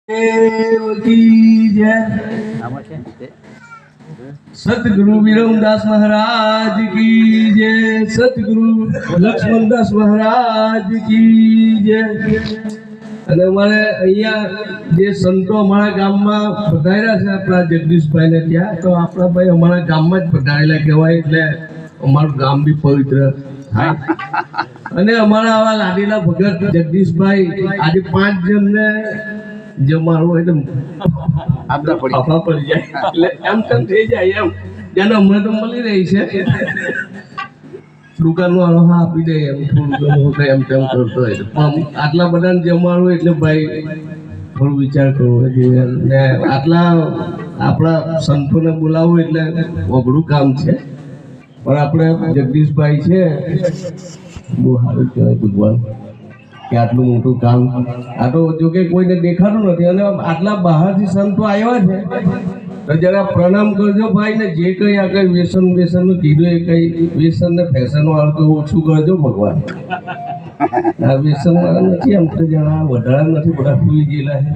देव की जय। सतगुरु विरमदास महाराज की जय। सतगुरु लक्ष्मणदास महाराज की जय। અને અમારે અહીંયા જે સંતો અમારા ગામમાં પધાર્યા છે આપણા જગદીશભાઈ ને ત્યાં, તો આપણા ભાઈ અમારા ગામમાં જ પધારેલા કહેવાય, એટલે અમારું ગામ બી પવિત્ર થાય. અને અમારા આવા લાડીલા ભગત જગદીશભાઈ આજે 5 જણને જમાડવું એટલે આપા પડી જાય, એટલે એમ તેમ થઈ જાય. એમ જેને હમણાં તો મળી રહી છે દુકાન વાળો હા આપી દે, એમ થોડું એમ તેમ કરતો હોય. પણ આટલા બધાને જમાડવું એટલે ભાઈ થોડું વિચાર કરવો જોઈએ. ને આટલા આપણા સંતોને બોલાવવું એટલે અઘરું કામ છે, પણ આપણે જગદીશભાઈ છે બહુ સારું કહેવાય ભગવાન કે આટલું મોટું કામ. આ તો જો કે કોઈને દેખાતું નથી, અને આટલા બહારથી સંતો આવ્યા છે તો જરા પ્રણામ કરજો ભાઈ ને. જે કઈ આ કઈ વ્યસન નું કીધું એ કઈ વ્યસન ને ફેશન વાળું તો ઓછું કરજો ભગવાન. આ વ્યસન વાળા નથી, એમ તો જણા વધારે નથી, બધા સુઈ ગયેલા છે.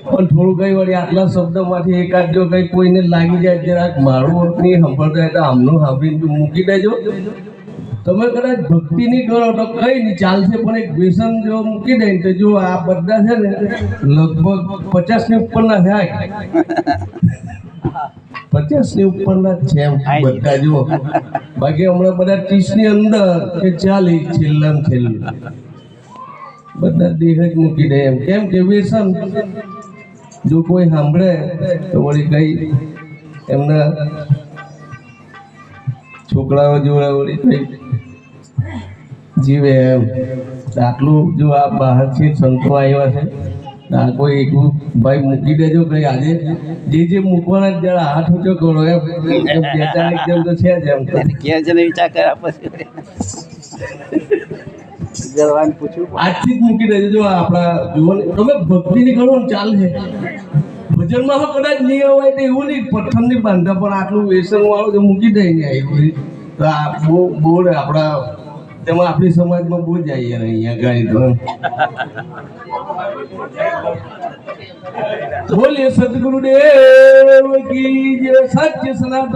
પણ થોડું કઈ વળી આટલા શબ્દમાંથી એકાદ જો કઈ કોઈને લાગી જાય જરાક મારું નહીં સાંભળતા એટલે આમનું સાંભળીને મૂકી દેજો. તમે કદાચ ભક્તિ નહીં કરો તો કઈ નહીં ચાલશે, પણ એક વ્યસન જો મૂકી દે તો જો આ બધા છે ને લગભગ 50 ની ઉપરના થાય, 50 ની ઉપરના જ છે બધા. જો બાકી હમણાં બધા 30 ની અંદર કે 40 છેલ્લા છેલ્લું બધા દેહ જ મૂકી દે. એમ કેમ કે વ્યસન જો કોઈ સાંભળે તો વળી કઈ એમના છોકરાઓ જોડે વળી કઈ જીવે એમ. આટલું જો આ બહારથી સંતો આવ્યા છે, આ કોઈ એક ભાઈ મૂકી દેજો કઈ. આજે જે મૂકવાના જરા હાથ ઊંચો કરો એમ. 2-4 એકદમ તો છે જ એમ ક્યાં છે ને વિચાર કર્યા પછી આજથી જ મૂકી દેજો. જો આપણા જુઓ તમે ભક્તિ ની કરો ને ચાલશે. ભજનમાં કદાચ નહીં હોય તો એવું નહીં પથ્થરની બાંધા, પણ આટલું વ્યસન વાળું જો મૂકી દે ને આવ્યું તો આ બહુ આપણા તેમાં આપણી સમાજમાં બહુ જાય અહીંયા ગાડી તો. બોલીએ સદગુરુદેવ કી જય. સત્ય સનાતન